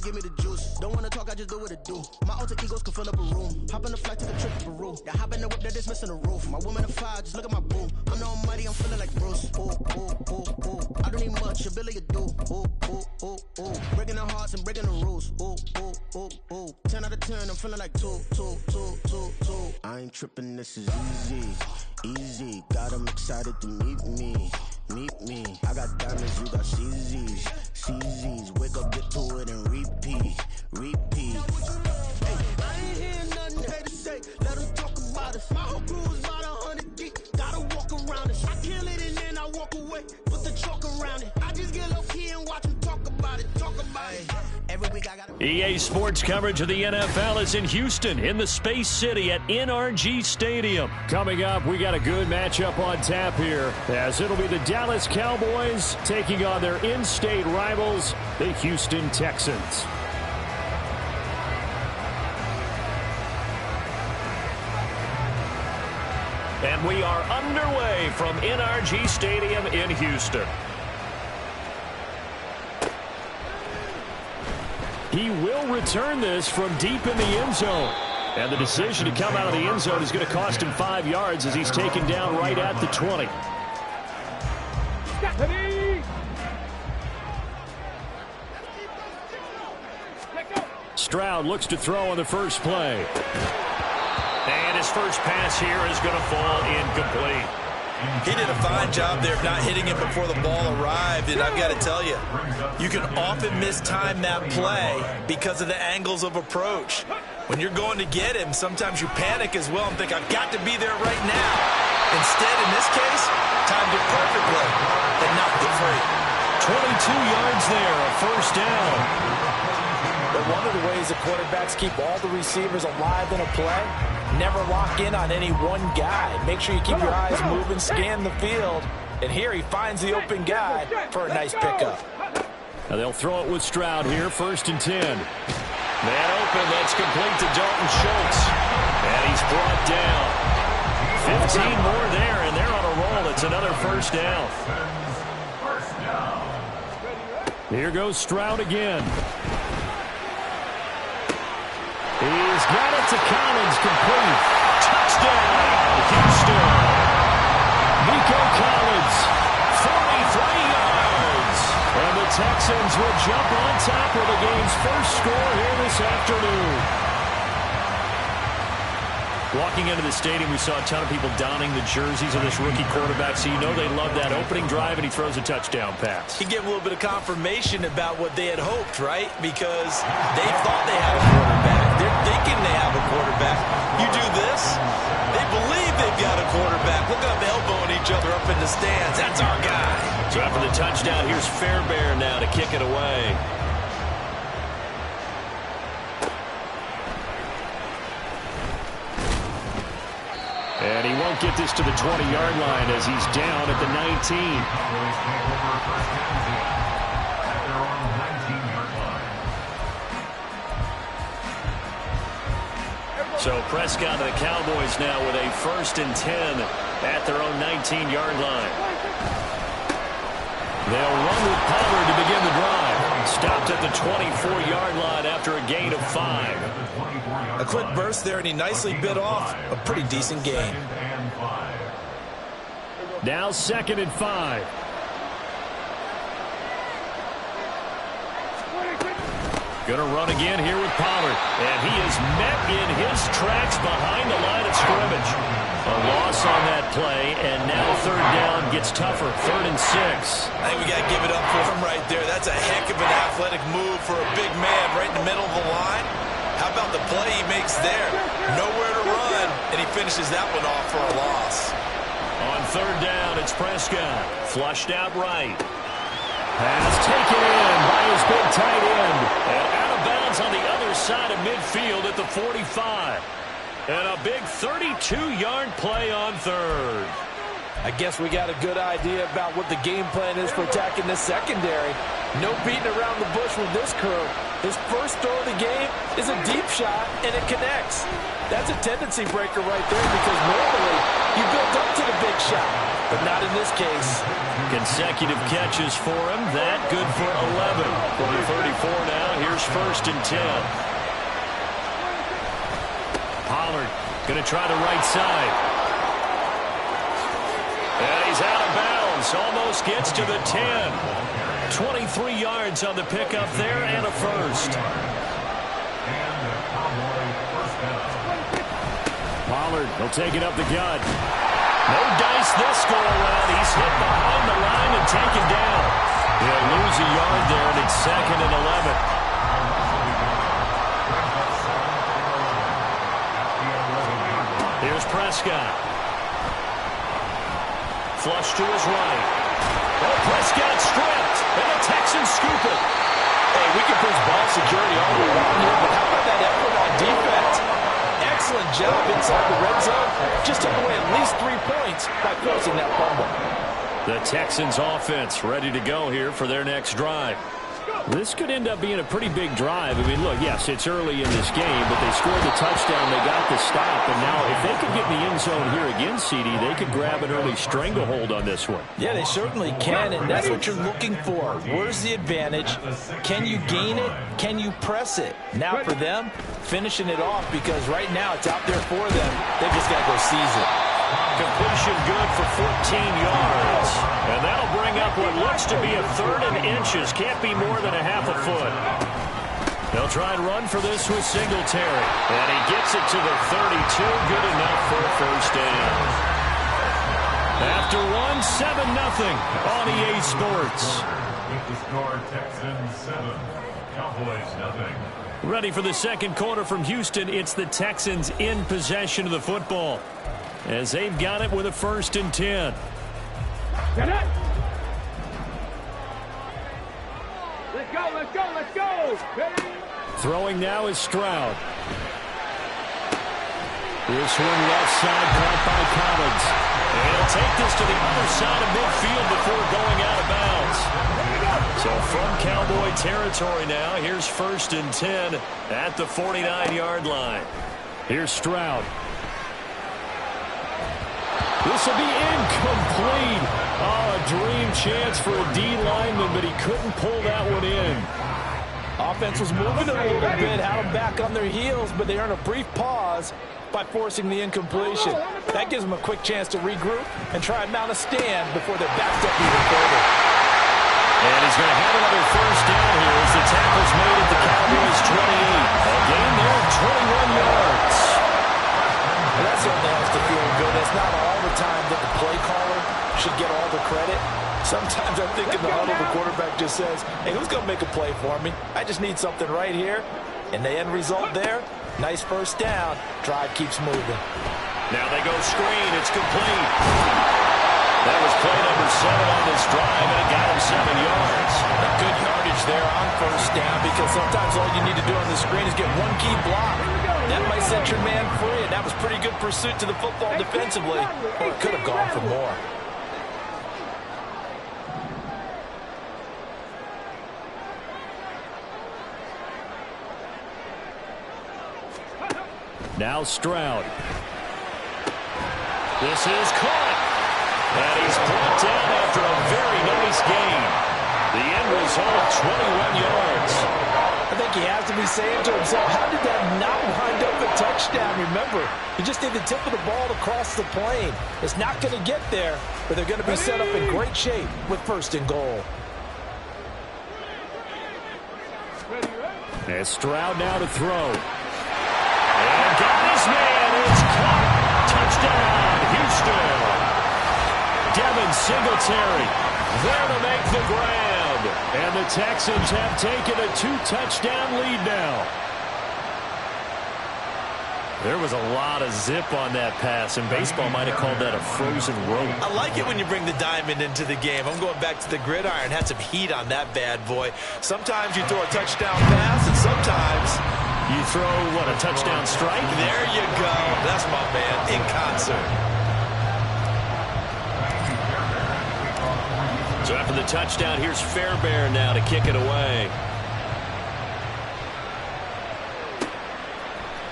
give me the juice. Don't wanna talk, I just do what it do. My alter egos can fill up a room. Hop on the flight, take a trip to Peru. Yeah, hop in the whip that is missing the roof. My woman a fire, just look at my boo. I'm the almighty, I'm feeling like Bruce. Ooh, ooh, ooh, ooh. I don't need much, ability to do. Ooh, ooh, ooh, ooh. Breaking the hearts and breaking the rules. Ooh, ooh, ooh, ooh. 10 out of 10, I'm feeling like 2. I ain't tripping, this is easy. Got 'em excited to meet me. I got diamonds, you got CZs. Wake up, get to it and repeat. Hey, I ain't hearing nothing hate to say. Let them talk about us. My whole crew is about 100 deep. Gotta walk around it. I kill it and then I walk away. Put the chalk around it. I just get low key and watch them talk about it. Every week I got EA Sports coverage of the NFL is in Houston in the Space City at NRG Stadium. Coming up, we got a good matchup on tap here, as it'll be the Dallas Cowboys taking on their in-state rivals, the Houston Texans. And we are underway from NRG Stadium in Houston. He will return this from deep in the end zone. And the decision to come out of the end zone is going to cost him 5 yards as he's taken down right at the 20. Stroud looks to throw on the first play. And his first pass here is going to fall incomplete. He did a fine job there of not hitting it before the ball arrived, and I've got to tell you, you can often mistime that play because of the angles of approach. When you're going to get him, sometimes you panic as well and think, I've got to be there right now. Instead, in this case, timed it perfectly and knocked it free. 22 yards there, a first down. But one of the ways the quarterbacks keep all the receivers alive in a play, never lock in on any one guy. Make sure you keep your eyes moving, scan the field. And here he finds the open guy for a nice pickup. Now they'll throw it with Stroud here, 1st and 10. Man open, that's complete to Dalton Schultz. And he's brought down. 15 more there, and they're on a roll. It's another first down. Here goes Stroud again. He's got it to Collins, complete. Touchdown, Houston. Nico Collins, 43 yards. And the Texans will jump on top of the game's first score here this afternoon. Walking into the stadium, we saw a ton of people donning the jerseys of this rookie quarterback, so you know they love that opening drive, and he throws a touchdown pass. He gave a little bit of confirmation about what they had hoped, right? Because they thought they had a quarterback. They're thinking they have a quarterback. You do this, they believe they've got a quarterback. Look up, elbowing each other up in the stands. That's our guy. So after the touchdown, here's Fairbairn now to kick it away. And he won't get this to the 20-yard line as he's down at the 19. So Prescott and the Cowboys now with a 1st and 10 at their own 19-yard line. They'll run with Pollard to begin the drive. Stopped at the 24-yard line after a gain of 5. A quick burst there, and he nicely bit off a pretty decent gain. Now 2nd and 5. Going to run again here with Pollard. And he is met in his tracks behind the line of scrimmage. A loss on that play, and now 3rd down gets tougher. 3rd and 6. I think we got to give it up for him right there. That's a heck of an athletic move for a big man right in the middle of the line. How about the play he makes there? Nowhere to run, and he finishes that one off for a loss. On 3rd down, it's Prescott. Flushed out right. Pass taken in by his big tight end. And out of bounds on the other side of midfield at the 45. And a big 32-yard play on 3rd. I guess we got a good idea about what the game plan is for attacking this secondary. No beating around the bush with this crew. His first throw of the game is a deep shot, and it connects. That's a tendency breaker right there because normally you build up to the big shot. but not in this case. Consecutive catches for him. That good for 11. From the 34 now, here's 1st and 10. Pollard going to try the right side. And he's out of bounds. Almost gets to the 10. 23 yards on the pickup there and a first. Pollard will take it up the gut. No dice this go around. He's hit behind the line and taken down. He'll lose a yard there, and it's 2nd and 11. Here's Prescott. Flush to his right. Oh, Prescott stripped, and the Texans scoop it. Hey, we can push ball security all we want here, but how about that effort on defense? Excellent job inside the red zone. Just took away at least 3 points by forcing that fumble. The Texans offense ready to go here for their next drive. This could end up being a pretty big drive. I mean, look, yes, it's early in this game, but they scored the touchdown. They got the stop. And now if they could get in the end zone here again, CD, they could grab an early stranglehold on this one. Yeah, they certainly can, and that's what you're looking for. Where's the advantage? Can you gain it? Can you press it? Now for them, finishing it off, because right now it's out there for them. They just got to go seize it. Completion good for 14 yards. And that'll bring up what looks to be a 3rd and inches. Can't be more than a half a foot. They'll try and run for this with Singletary. And he gets it to the 32. Good enough for a first down. After one, 7-0 on EA Sports. With the score, Texans 7, Cowboys 0. Ready for the second quarter from Houston. It's the Texans in possession of the football, as they've got it with a 1st and 10. Get it! Let's go, let's go, let's go! Ready? Throwing now is Stroud. This one left side caught by Collins. And he'll take this to the other side of midfield before going out of bounds. So from Cowboy territory now, here's 1st and 10 at the 49-yard line. Here's Stroud. This will be incomplete. Oh, a dream chance for a D lineman, but he couldn't pull that one in. Offense was moving a little bit, had them back on their heels, but they earned a brief pause by forcing the incompletion. That gives them a quick chance to regroup and try and mount a stand before they're backed up even further. And he's going to have another first down here as the tackle's made at the Cowboys' 28. A gain there of 21 yards. Well, that certainly has to feel good. It's not all the time that the play caller should get all the credit. Sometimes I think in the huddle, the quarterback just says, hey, who's going to make a play for me? I just need something right here. And the end result there, nice first down. Drive keeps moving. Now they go screen. It's complete. That was play number 7 on this drive, and it got him 7 yards. A good yardage there on first down, because sometimes all you need to do on the screen is get one key block. That might set your man free, and that was pretty good pursuit to the football defensively. Or it could have gone for more. Now Stroud. This is caught. And he's brought down after a very nice gain. The end result, 21 yards. I think he has to be saying to himself, how did that not wind up a touchdown? Remember, you just need the tip of the ball to cross the plane. It's not going to get there, but they're going to be set up in great shape with 1st and goal. As Stroud now to throw. And got his man. It's caught. Touchdown, Houston. Devin Singletary there to make the grab. And the Texans have taken a 2-touchdown lead now. There was a lot of zip on that pass, and baseball might have called that a frozen rope. I like it when you bring the diamond into the game. I'm going back to the gridiron. Had some heat on that bad boy. Sometimes you throw a touchdown pass, and sometimes you throw, what, a touchdown strike? There you go. That's my man in concert. So after the touchdown, here's Fairbairn now to kick it away.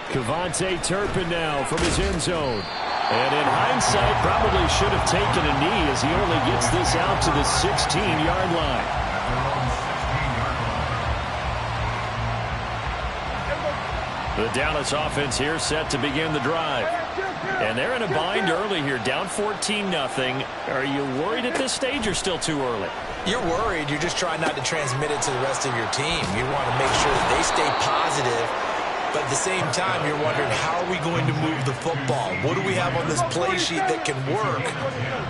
Kevontae Turpin now from his end zone. And in hindsight, probably should have taken a knee as he only gets this out to the 16-yard line. The Dallas offense here set to begin the drive. And they're in a bind early here, down 14-0. Are you worried at this stage or still too early? You're worried. You're just trying not to transmit it to the rest of your team. You want to make sure that they stay positive. But at the same time, you're wondering, how are we going to move the football? What do we have on this play sheet that can work?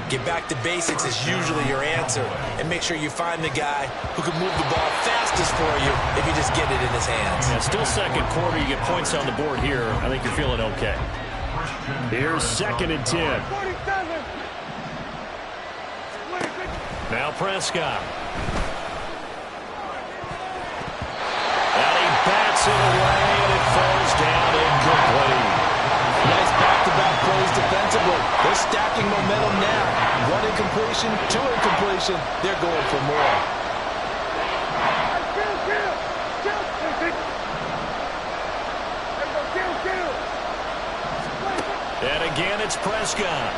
Get back to basics is usually your answer. And make sure you find the guy who can move the ball fastest for you if you just get it in his hands. Yeah, still second quarter. You get points on the board here. I think you're feeling okay. Here's 2nd and 10. Now Prescott. And he bats it away, and it falls down incomplete. Nice back-to-back plays defensively. They're stacking momentum now. 1 incompletion, 2 incompletion. They're going for more. And again, it's Prescott.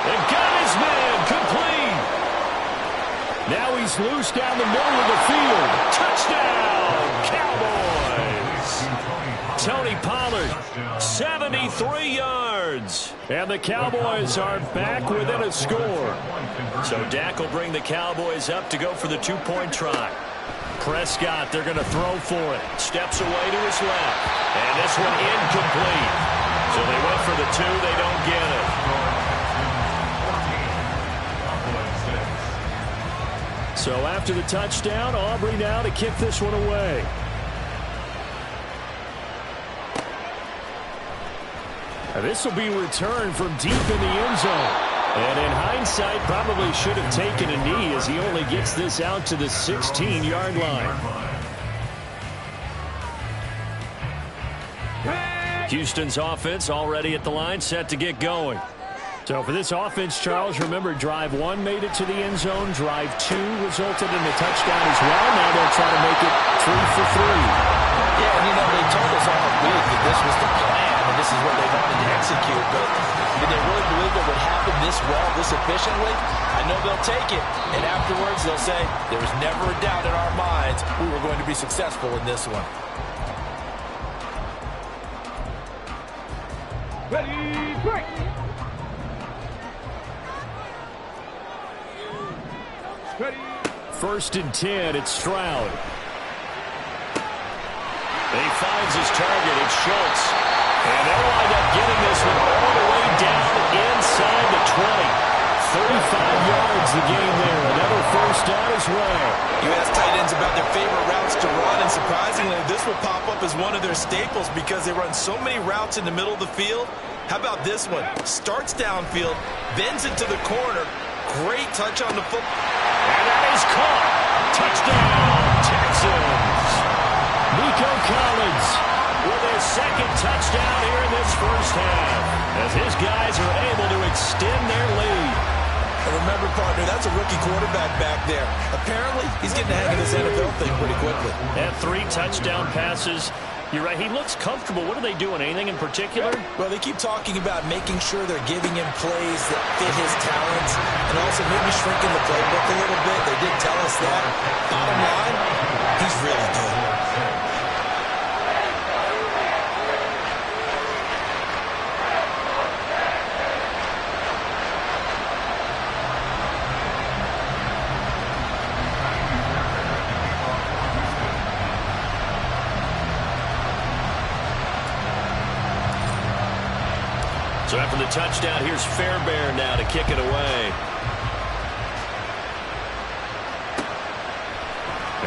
And got his man complete. Now he's loose down the middle of the field. Touchdown, Cowboys. Tony Pollard, 73 yards. And the Cowboys are back within a score. So Dak will bring the Cowboys up to go for the 2-point try. Prescott, they're going to throw for it. Steps away to his left. And this one incomplete. So they went for the 2. They don't get it. So after the touchdown, Aubrey now to kick this one away. And this will be returned from deep in the end zone. And in hindsight, probably should have taken a knee as he only gets this out to the 16-yard line. Houston's offense already at the line, set to get going. So for this offense, Charles, remember, drive 1 made it to the end zone. Drive 2 resulted in a touchdown as well. Now they'll try to make it 3 for 3. Yeah, and they told us all week that this was the plan and this is what they wanted to execute. But did they really believe it would happen this well, this efficiently? I know they'll take it, and afterwards they'll say, there was never a doubt in our minds we were going to be successful in this one. Ready, break! 1st and 10, it's Stroud. And he finds his target, it's Schultz. And they'll wind up getting this one all the way down inside the 20. 35 yards the game there. Another first down as well. You ask tight ends about their favorite routes to run, and surprisingly, this will pop up as one of their staples because they run so many routes in the middle of the field. How about this one? Starts downfield, bends it to the corner. Great touch on the football. And that is caught. Touchdown, Texans. Nico Collins with his 2nd touchdown here in this first half, as his guys are able to extend their lead. And remember, partner, that's a rookie quarterback back there. Apparently, he's getting the hang of this NFL thing pretty quickly. And 3 touchdown passes. You're right, he looks comfortable. What are they doing? Anything in particular? Well, they keep talking about making sure they're giving him plays that fit his talents and also maybe shrinking the playbook a little bit. They did tell us that. Bottom line, he's really good. So after the touchdown, here's Fairbairn now to kick it away.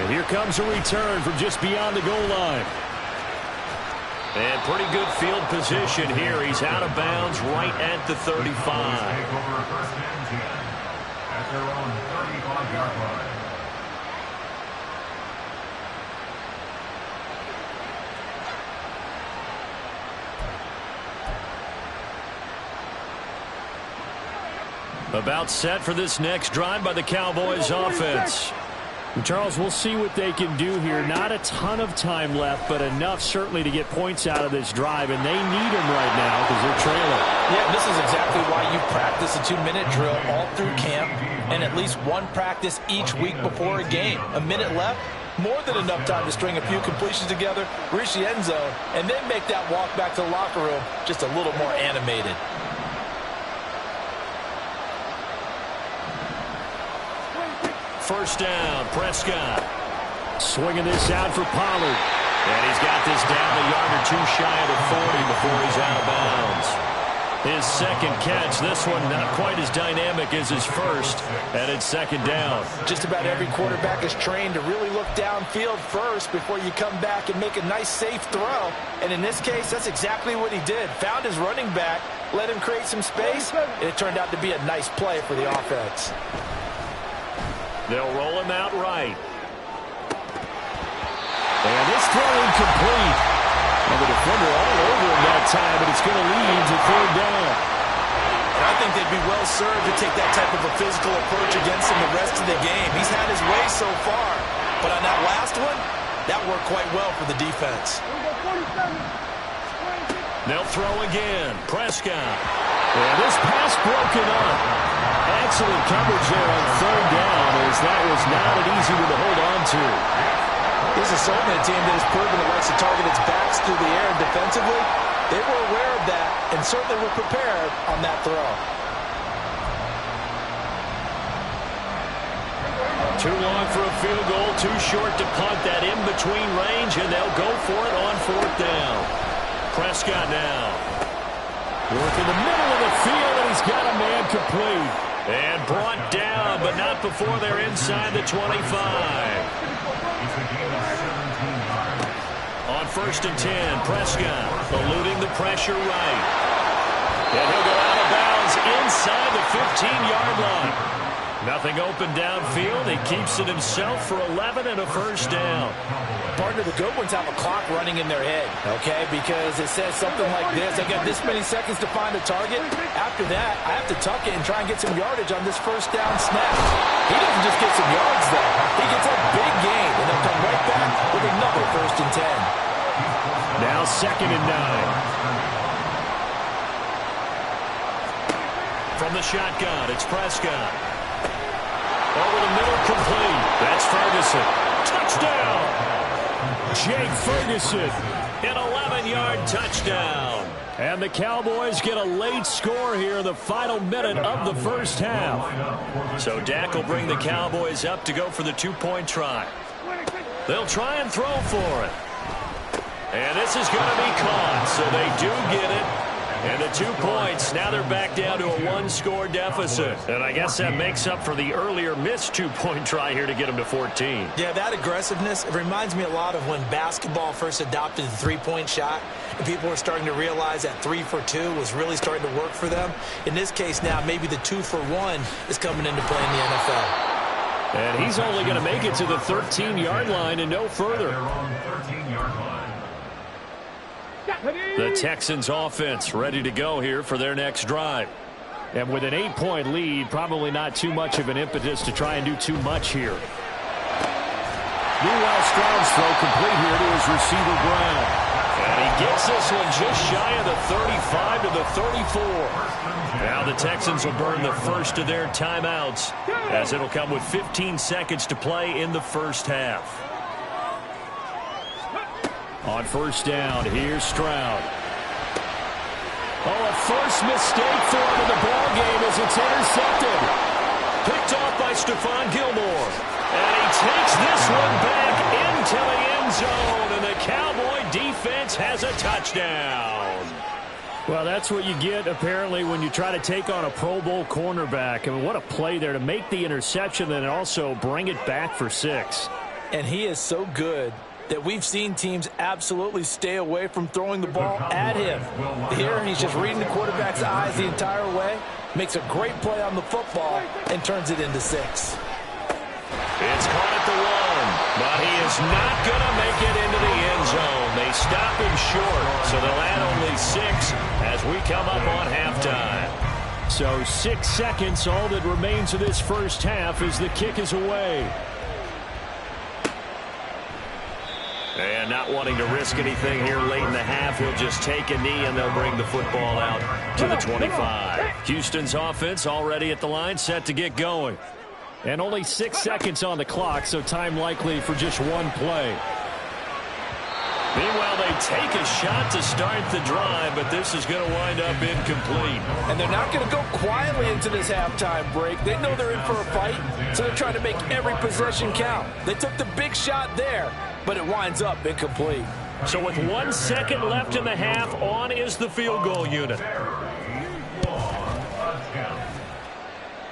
And here comes a return from just beyond the goal line. And pretty good field position here. He's out of bounds right at the 35. Take over 1st and 10 at their own 35-yard line. About set for this next drive by the Cowboys offense. And Charles, we'll see what they can do here. Not a ton of time left, but enough certainly to get points out of this drive, and they need them right now because they're trailing. Yeah, this is exactly why you practice a 2-minute drill all through camp and at least one practice each week before a game. A minute left, more than enough time to string a few completions together, reach the end zone, and then make that walk back to the locker room just a little more animated. First down, Prescott. Swinging this out for Pollard. And he's got this down a yard or two shy of the 40 before he's out of bounds. His second catch, this one not quite as dynamic as his first, and it's second down. Just about every quarterback is trained to really look downfield first before you come back and make a nice, safe throw. And in this case, that's exactly what he did. Found his running back, let him create some space, and it turned out to be a nice play for the offense. They'll roll him out right. And this throw incomplete. And the defender all over him that time, but it's going to lead to third down. And I think they'd be well served to take that type of a physical approach against him the rest of the game. He's had his way so far, but on that last one, that worked quite well for the defense. They'll throw again. Prescott. And this pass broken up. Excellent coverage there on third down, as that was not an easy one to hold on to. This is certainly a team that has proven it likes to target its backs through the air, and defensively, they were aware of that and certainly were prepared on that throw. Too long for a field goal, too short to punt. That in-between range, and they'll go for it on fourth down. Prescott now. Working the middle of the field, and he's got a man complete. And brought down, but not before they're inside the 25. On first and 10, Prescott eluding the pressure right. And he'll go out of bounds inside the 15-yard line. Nothing open downfield. He keeps it himself for 11 and a first down. Partner, the good ones have a clock running in their head, okay? Because it says something like this. I got this many seconds to find a target. After that, I have to tuck it and try and get some yardage on this first down snap. He doesn't just get some yards, though. He gets a big gain, and they'll come right back with another first and 10. Now second and 9. From the shotgun, it's Prescott. Over the middle, complete. That's Ferguson. Touchdown! Jake Ferguson, an 11-yard touchdown. And the Cowboys get a late score here in the final minute of the first half. So Dak will bring the Cowboys up to go for the two-point try. They'll try and throw for it. And this is going to be caught, so they do get it. And the 2 points, now they're back down to a one-score deficit. And I guess that makes up for the earlier missed two-point try here to get them to 14. Yeah, that aggressiveness, it reminds me a lot of when basketball first adopted the three-point shot, and people were starting to realize that 3 for 2 was really starting to work for them. In this case now, maybe the 2 for 1 is coming into play in the NFL. And he's only going to make it to the 13-yard line and no further. The Texans offense ready to go here for their next drive. And with an 8-point lead, probably not too much of an impetus to try and do too much here. Meanwhile, Stroud's throw complete here to his receiver, Brown. And he gets this one just shy of the 35 to the 34. Now the Texans will burn the first of their timeouts, as it'll come with 15 seconds to play in the first half. On first down, here's Stroud. Oh, a first mistake for him in the ballgame as it's intercepted. Picked off by Stephon Gilmore. And he takes this one back into the end zone, and the Cowboy defense has a touchdown. Well, that's what you get, apparently, when you try to take on a Pro Bowl cornerback. I mean, what a play there to make the interception and also bring it back for 6. And he is so good that we've seen teams absolutely stay away from throwing the ball at him. Here, he's just reading the quarterback's eyes the entire way, makes a great play on the football, and turns it into 6. It's caught at the 1, but he is not going to make it into the end zone. They stop him short, so they'll add only 6 as we come up on halftime. So 6 seconds, all that remains of this first half as the kick is away. And not wanting to risk anything here late in the half, he'll just take a knee and they'll bring the football out to the 25. Houston's offense already at the line, set to get going. And only 6 seconds on the clock, so time likely for just one play. Meanwhile, they take a shot to start the drive, but this is going to wind up incomplete. And they're not going to go quietly into this halftime break. They know they're in for a fight, so they're trying to make every possession count. They took the big shot there, but it winds up incomplete. So with 1 second left in the half, on is the field goal unit.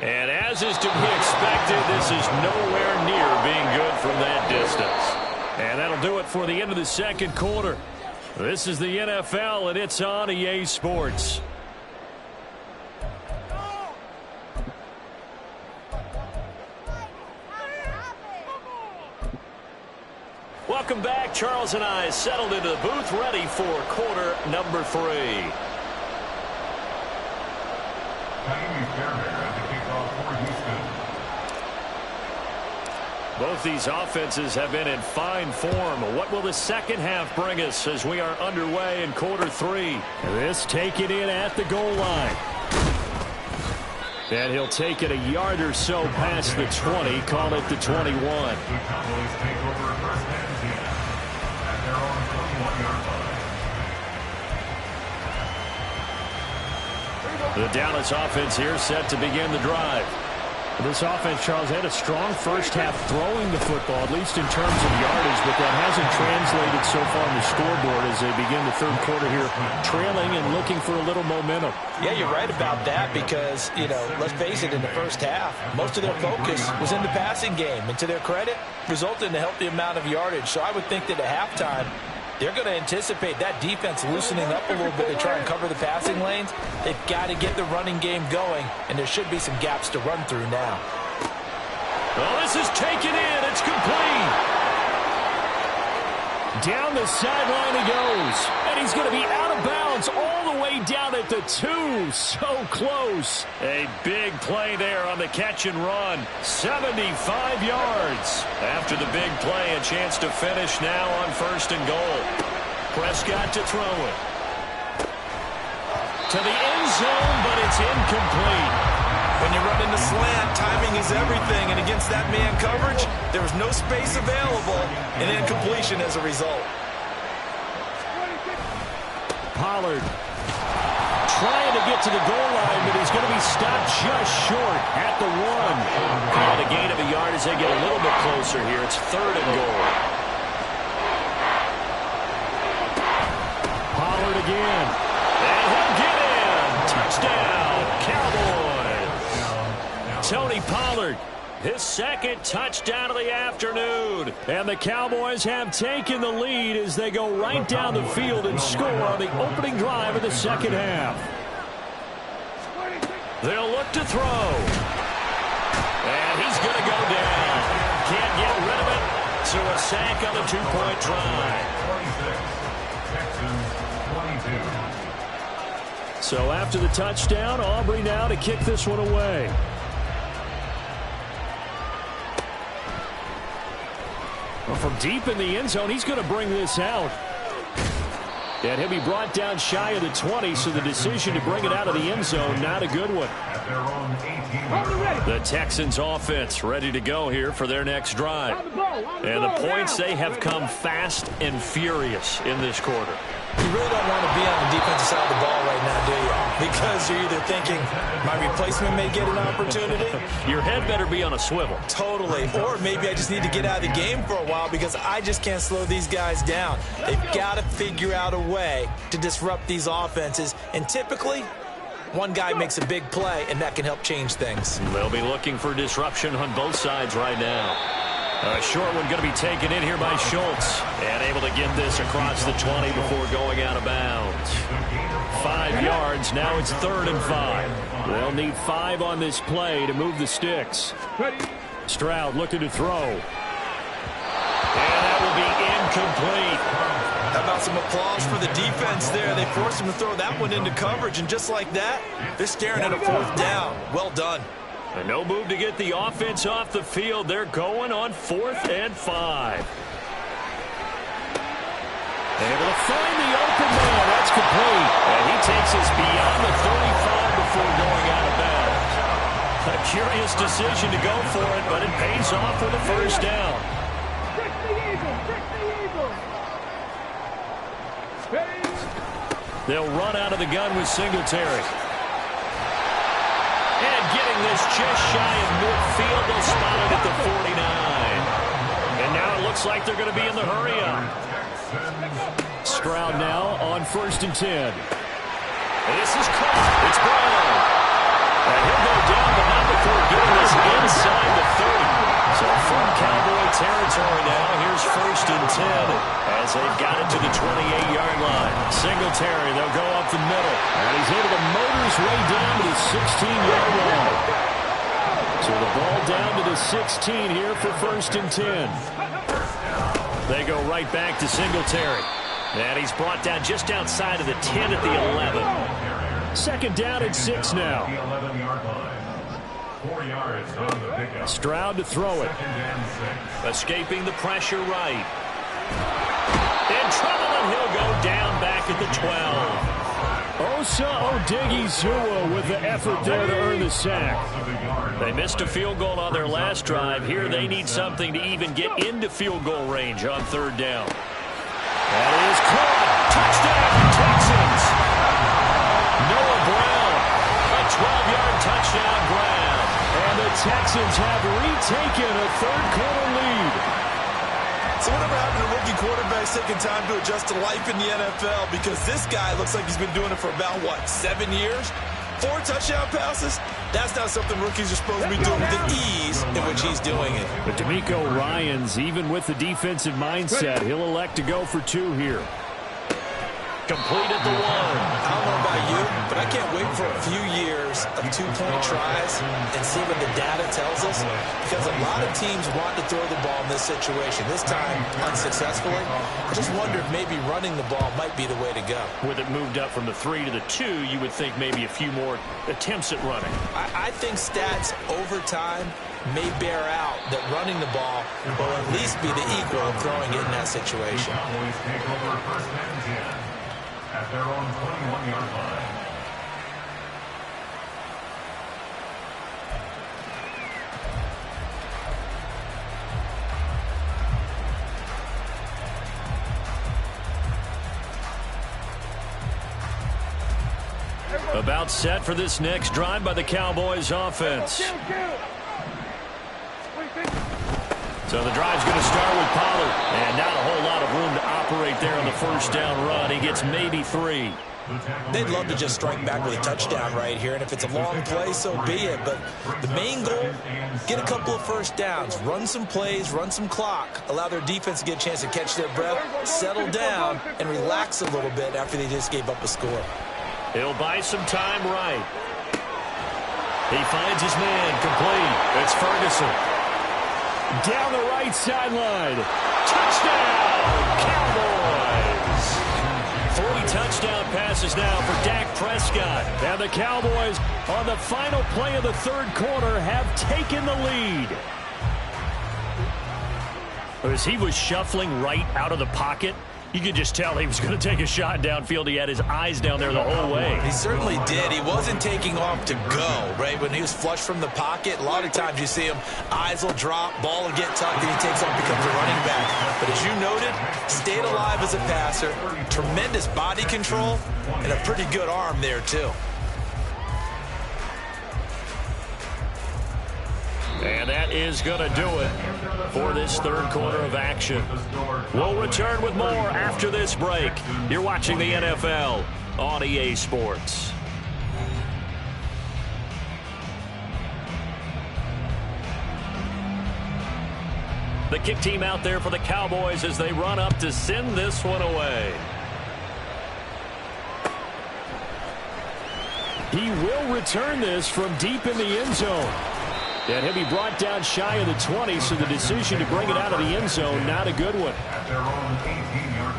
And as is to be expected, this is nowhere near being good from that distance. And that'll do it for the end of the second quarter. This is the NFL, and it's on EA Sports. Welcome back. Charles and I settled into the booth, ready for quarter number 3. Miami Fairbairn at the kickoff for Houston. Both these offenses have been in fine form. What will the second half bring us as we are underway in quarter 3? This taken in at the goal line. And he'll take it a yard or so past the 20, call it the 21. The Cowboys take over first and 10 at their own 21-yard line. The Dallas offense here set to begin the drive. This offense, Charles, had a strong first half throwing the football, at least in terms of yardage, but that hasn't translated so far on the scoreboard as they begin the third quarter here, trailing and looking for a little momentum. Yeah, you're right about that because, let's face it, in the first half, most of their focus was in the passing game. And to their credit, resulted in a healthy amount of yardage. So I would think that at halftime, they're going to anticipate that defense loosening up a little bit to try and cover the passing lanes. They've got to get the running game going, and there should be some gaps to run through now. Well, this is taken in. It's complete. Down the sideline he goes. And he's going to be out of bounds all the way down at the 2. So close. A big play there on the catch and run. 75 yards. After the big play, a chance to finish now on first and goal. Prescott to throw it. To the end zone, but it's incomplete. When you run in the slant, timing is everything, and against that man coverage, there was no space available, and incompletion as a result. Pollard trying to get to the goal line, but he's going to be stopped just short at the 1. Call it a gain of a yard as they get a little bit closer here. It's third and goal. Pollard again. And he'll get in. Touchdown, Cowboys. Tony Pollard, his second touchdown of the afternoon. And the Cowboys have taken the lead as they go right down the field and score on the opening drive of the second half. They'll look to throw. And he's going to go down. Can't get rid of it. So a sack on the 2-point try. 26, Texans 22. So after the touchdown, Aubrey now to kick this one away. Well, from deep in the end zone, he's going to bring this out. And he'll be brought down shy of the 20, so the decision to bring it out of the end zone, not a good one. At their own 18. The Texans offense ready to go here for their next drive. And the points, they have come fast and furious in this quarter. You really don't want to be on the defensive side of the ball right now, do you? Because you're either thinking, my replacement may get an opportunity. Your head better be on a swivel. Totally. Or maybe I just need to get out of the game for a while because I just can't slow these guys down. They've got to figure out a way to disrupt these offenses. And typically, one guy makes a big play, and that can help change things. They'll be looking for disruption on both sides right now. A short one going to be taken in here by Schultz. And able to get this across the 20 before going out of bounds. 5 yards. Now it's 3rd and 5. They'll need 5 on this play to move the sticks. Stroud looking to throw. And that will be incomplete. How about some applause for the defense there? They forced him to throw that one into coverage, and just like that, they're staring at a 4th down. Well done. And no move to get the offense off the field. They're going on 4th and 5. Able to find the open man. That's complete. And he takes us beyond the 35 before going out of bounds. A curious decision to go for it, but it pays off with a first down. Trick the Eagles! Trick the Eagles! They'll run out of the gun with Singletary. And getting this just shy of midfield, they'll spot it at the 49. And now it looks like they're going to be in the hurry-up. Stroud now on 1st and 10. This is caught. It's Brown. And he'll go down, but not before getting this inside the 30. So from Cowboy territory now, here's 1st and 10 as they've got it to the 28-yard line. Singletary, they'll go up the middle. And he's able to motor his way down to the 16-yard line. So the ball down to the 16 here for 1st and 10. They go right back to Singletary. And he's brought down just outside of the 10 at the 11. 2nd down and 6 now. 11-yard line. 4 yards on the pickup. Stroud to throw it. 2nd and 6. Escaping the pressure right. In trouble, and he'll go down back at the 12. Osa Odighizuwa with the effort there to earn the sack. They missed a field goal on their last drive. Here they need something to even get into field goal range on 3rd down. That is caught. Touchdown, Texans. Noah Brown. A 12-yard touchdown grab. And the Texans have retaken a 3rd-quarter lead. So whatever happened to rookie quarterbacks taking time to adjust to life in the NFL? Because this guy looks like he's been doing it for about, 7 years? 4 touchdown passes? That's not something rookies are supposed to be doing with the ease in which he's doing it. But DeMeco Ryans, even with the defensive mindset, he'll elect to go for 2 here. Complete at the 1. I don't know about you, but I can't wait for a few years of 2-point tries and see what the data tells us. Because a lot of teams want to throw the ball in this situation. This time, unsuccessfully. I just wonder if maybe running the ball might be the way to go. With it moved up from the 3 to the 2, you would think maybe a few more attempts at running. I think stats over time may bear out that running the ball will at least be the equal of throwing it in that situation. Cowboys take over 1st and 10 at their own 21-yard line. About set for this next drive by the Cowboys offense. So the drive's going to start with Pollard. And not a whole lot of room to operate there on the 1st down run. He gets maybe 3. They'd love to just strike back with a touchdown right here. And if it's a long play, so be it. But the main goal, get a couple of 1st downs. Run some plays, run some clock. Allow their defense to get a chance to catch their breath, settle down, and relax a little bit after they just gave up a score. He'll buy some time right. He finds his man complete. It's Ferguson. Down the right sideline. Touchdown, Cowboys. 3 touchdown passes now for Dak Prescott. And the Cowboys, on the final play of the 3rd quarter, have taken the lead. As he was shuffling right out of the pocket, you could just tell he was going to take a shot downfield. He had his eyes down there the whole way. He certainly did. He wasn't taking off to go, right? When he was flush from the pocket, a lot of times you see him, eyes will drop, ball will get tucked, and he takes off, becomes a running back. But as you noted, stayed alive as a passer, tremendous body control, and a pretty good arm there, too. And that is going to do it for this 3rd quarter of action. We'll return with more after this break. You're watching the NFL on EA Sports. The kick team out there for the Cowboys as they run up to send this one away. He will return this from deep in the end zone. And he'll be brought down shy of the 20, so the decision to bring it out of the end zone, not a good one. At their own 18-yard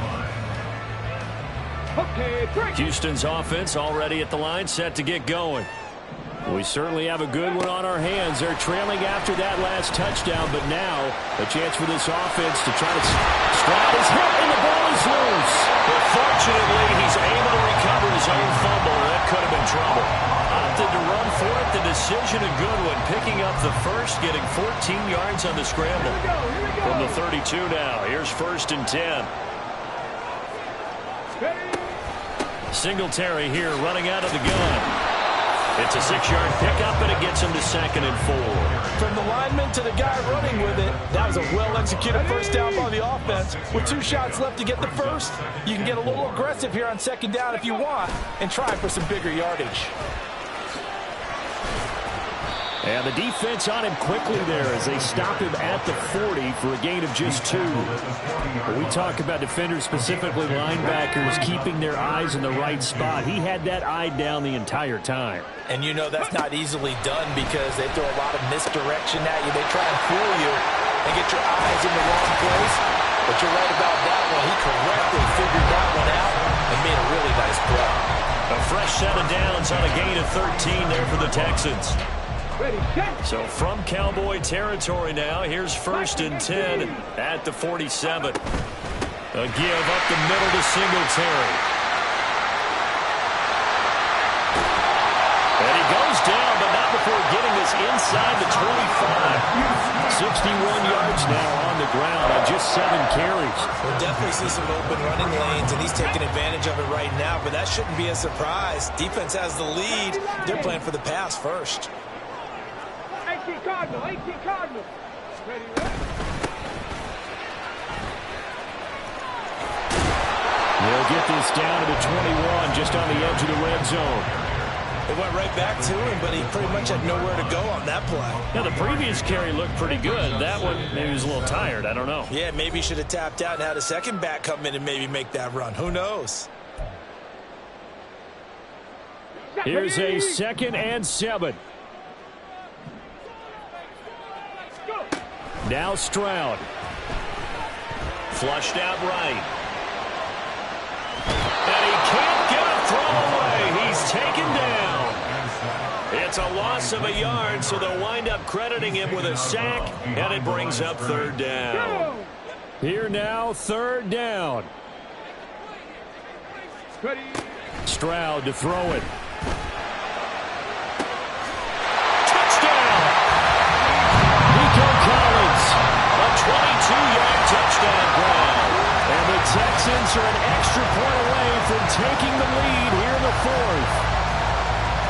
line. Houston's offense already at the line, set to get going. We certainly have a good one on our hands. They're trailing after that last touchdown, but now a chance for this offense to try to Stroud is hit and the ball is loose. But fortunately, he's able to recover his own fumble, or that could have been trouble. Opted to run for it. The decision a good one. Picking up the first, getting 14 yards on the scramble. From the 32 now. Here's 1st and 10. Singletary here running out of the gun. It's a 6-yard pickup, and it gets him to 2nd and 4. From the lineman to the guy running with it, that was a well-executed first down by the offense. With 2 shots left to get the first, you can get a little aggressive here on 2nd down if you want and try for some bigger yardage. And the defense on him quickly there as they stop him at the 40 for a gain of just 2. But we talk about defenders, specifically linebackers, keeping their eyes in the right spot. He had that eye down the entire time. And you know that's not easily done because they throw a lot of misdirection at you. They try and fool you and get your eyes in the wrong place. But you're right about that one. He correctly figured that one out and made a really nice play. A fresh set of downs on a gain of 13 there for the Texans. So from Cowboy territory now, here's 1st and 10 at the 47. A give up the middle to Singletary. And he goes down, but not before getting this inside the 25. 61 yards now on the ground on just 7 carries. We'll definitely see some open running lanes, and he's taking advantage of it right now, but that shouldn't be a surprise. Defense has the lead. They're playing for the pass first. 18 Cardinal, 18 Cardinal. Ready, They'll get this down to the 21, just on the edge of the red zone. It went right back to him, but he pretty much had nowhere to go on that play. Now, the previous carry looked pretty good. That one, maybe he was a little tired. I don't know. Yeah, maybe he should have tapped out and had a second back come in and maybe make that run. Who knows? Here's a 2nd and 7. Now Stroud. Flushed out right. And he can't get a throw away. He's taken down. It's a loss of a yard, so they'll wind up crediting him with a sack, and it brings up 3rd down. Here now, 3rd down. Stroud to throw it. Collins, a 22-yard touchdown grab. And the Texans are an extra point away from taking the lead here in the 4th.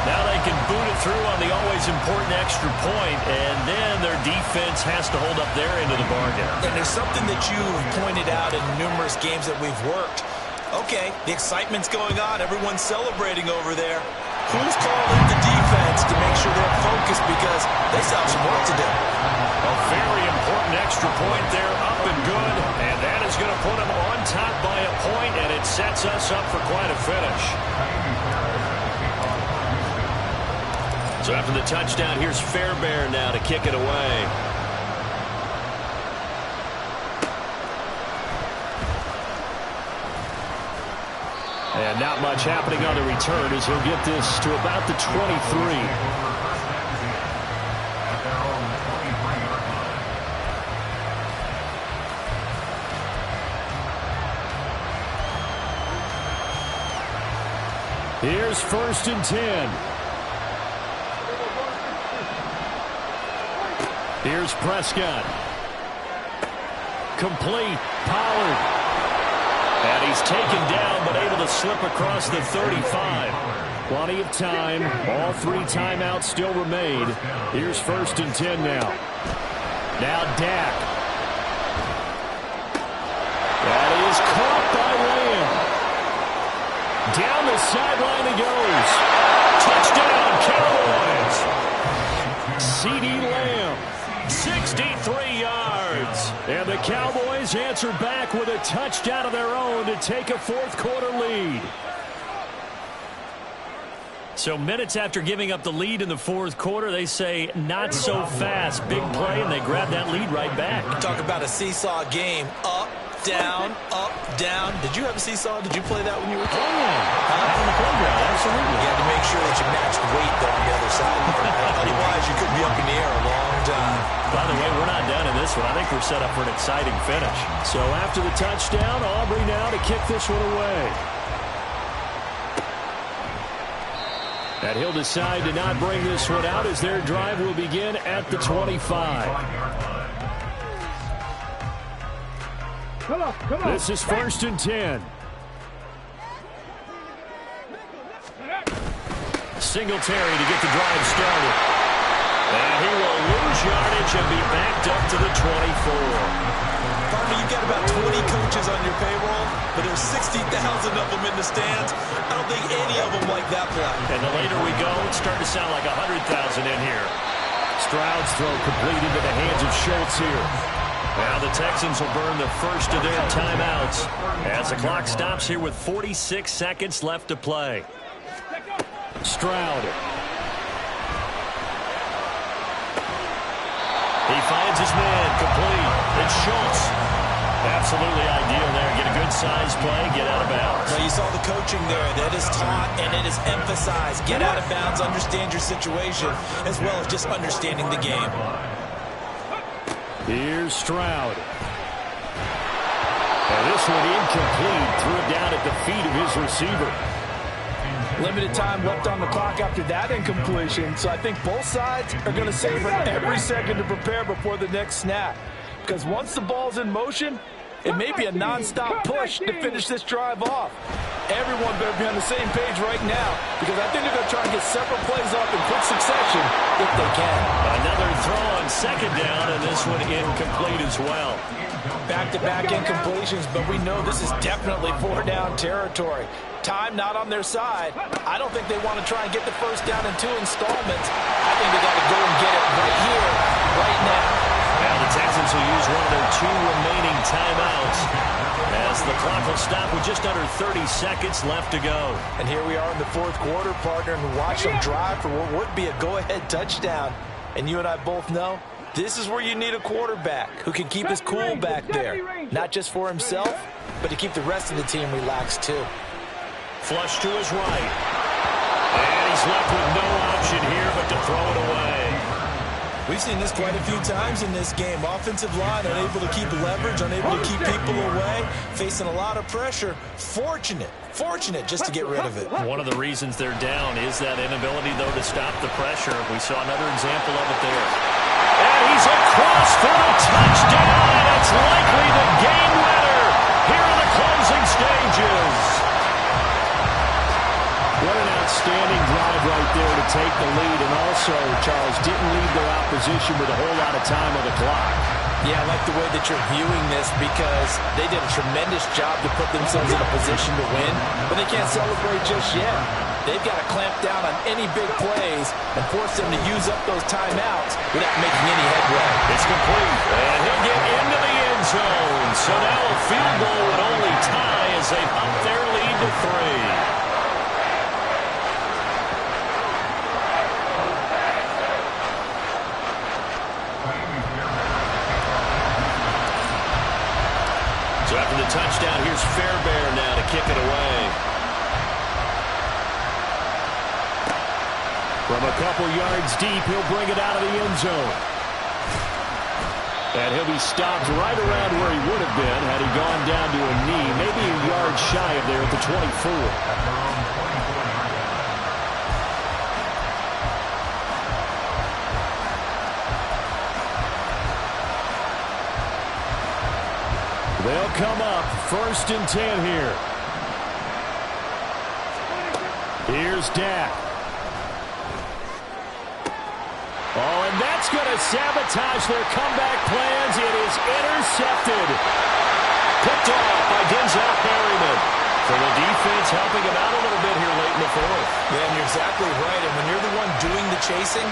Now they can boot it through on the always important extra point, and then their defense has to hold up their end of the bargain. And there's something that you've pointed out in numerous games that we've worked. Okay, the excitement's going on. Everyone's celebrating over there. Who's calling the defense to make sure they're focused because they still have some work to do? A very important extra point there, up and good, and that is going to put them on top by a point, and it sets us up for quite a finish. So after the touchdown, here's Fairbairn now to kick it away. And not much happening on the return as he'll get this to about the 23. Here's 1st and 10. Here's Prescott. Complete. Pollard. And he's taken down, but able to slip across the 35. Plenty of time. All 3 timeouts still remain. Here's 1st and 10 now. Now Dak. That is caught by Lamb. Down the sideline he goes. Touchdown, Cowboys. CeeDee Lamb, 63 yards. And the Cowboys answer back with a touchdown of their own to take a 4th quarter lead. So minutes after giving up the lead in the 4th quarter, they say not so fast. Big play, and they grab that lead right back. Talk about a seesaw game. Up, down, up, down. Did you have a seesaw? Did you play that when you were a kid? Oh, yeah. Out on the playground, absolutely. You had to make sure that you matched weight there on the other side. Otherwise, you could be up in the air a long time. By the way, we're not done in this one. I think we're set up for an exciting finish. So after the touchdown, Aubrey now to kick this one away. And he'll decide to not bring this one out as their drive will begin at the 25. Come on. This is 1st and 10. Singletary to get the drive started. And he will lose yardage and be backed up to the 24. Partner, you've got about 20 coaches on your payroll, but there's 60,000 of them in the stands. I don't think any of them like that play. And the later we go, it's starting to sound like 100,000 in here. Stroud's throw complete into the hands of Schultz here. Now the Texans will burn the first of their timeouts as the clock stops here with 46 seconds left to play. Stroud. He finds his man complete. It's Schultz. Absolutely ideal there. Get a good size play, get out of bounds. Now you saw the coaching there. That is taught and it is emphasized. Get out of bounds, understand your situation, as well as just understanding the game. Here's Stroud. And this one incomplete. Threw it down at the feet of his receiver. Limited time left on the clock after that incompletion, so I think both sides are going to savor every second to prepare before the next snap. Because once the ball's in motion, it may be a non-stop push to finish this drive off. Everyone better be on the same page right now, because I think they're going to try and get several plays off in quick succession if they can. Another throw on 2nd down, and this one incomplete as well. Back-to-back incompletions, but we know this is definitely 4-down territory. Time not on their side. I don't think they want to try and get the first down in 2 installments. I think they got to go and get it right here, right now. Now the Texans will use one of their 2 remaining timeouts as the clock will stop with just under 30 seconds left to go. And here we are in the 4th quarter, partner, and watch them drive for what would be a go-ahead touchdown. And you and I both know this is where you need a quarterback who can keep his cool back there. Not just for himself, but to keep the rest of the team relaxed too. Flush to his right. And he's left with no option here but to throw it away. We've seen this quite a few times in this game. Offensive line unable to keep leverage, unable to keep people away, facing a lot of pressure. Fortunate just to get rid of it. One of the reasons they're down is that inability, though, to stop the pressure. We saw another example of it there. And he's across for the touchdown, and it's likely the game winner here in the closing stages. What an outstanding drive right there to take the lead, and also, Charles, didn't leave their opposition with a whole lot of time on the clock. Yeah, I like the way that you're viewing this because they did a tremendous job to put themselves in a position to win, but they can't celebrate just yet. They've got to clamp down on any big plays and force them to use up those timeouts without making any headway. It's complete, and he'll get into the end zone. So now a field goal would only tie as they up their lead to 3. So after the touchdown, here's Fairbairn now to kick it away. From a couple yards deep, he'll bring it out of the end zone. And he'll be stopped right around where he would have been had he gone down to a knee, maybe a yard shy of there at the 24. They'll come up 1st and 10 here. Here's Dak. Oh, and that's going to sabotage their comeback plans. It is intercepted. Picked off by Denzel Perryman. So the defense helping him out a little bit here late in the 4th. Yeah, and you're exactly right. And when you're the one doing the chasing,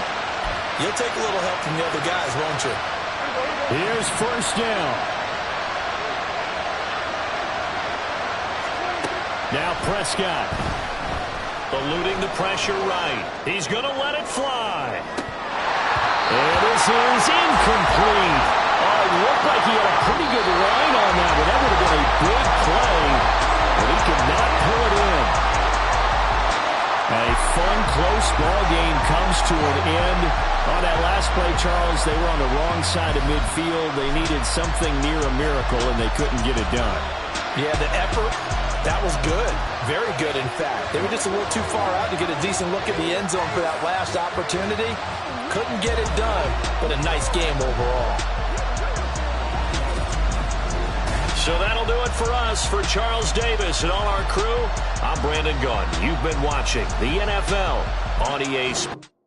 you'll take a little help from the other guys, won't you? Here's 1st down. Now Prescott. Eluding the pressure right. He's going to let it fly. And this is incomplete. Oh, it looked like he had a pretty good line on that, but that would have been close ball game comes to an end. On that last play, Charles, they were on the wrong side of midfield. They needed something near a miracle, and they couldn't get it done. Yeah, the effort, that was good. Very good, in fact. They were just a little too far out to get a decent look at the end zone for that last opportunity. Couldn't get it done, but a nice game overall. So that'll do it for us. For Charles Davis and all our crew, I'm Brandon Gaudin. You've been watching the NFL on EA Sports.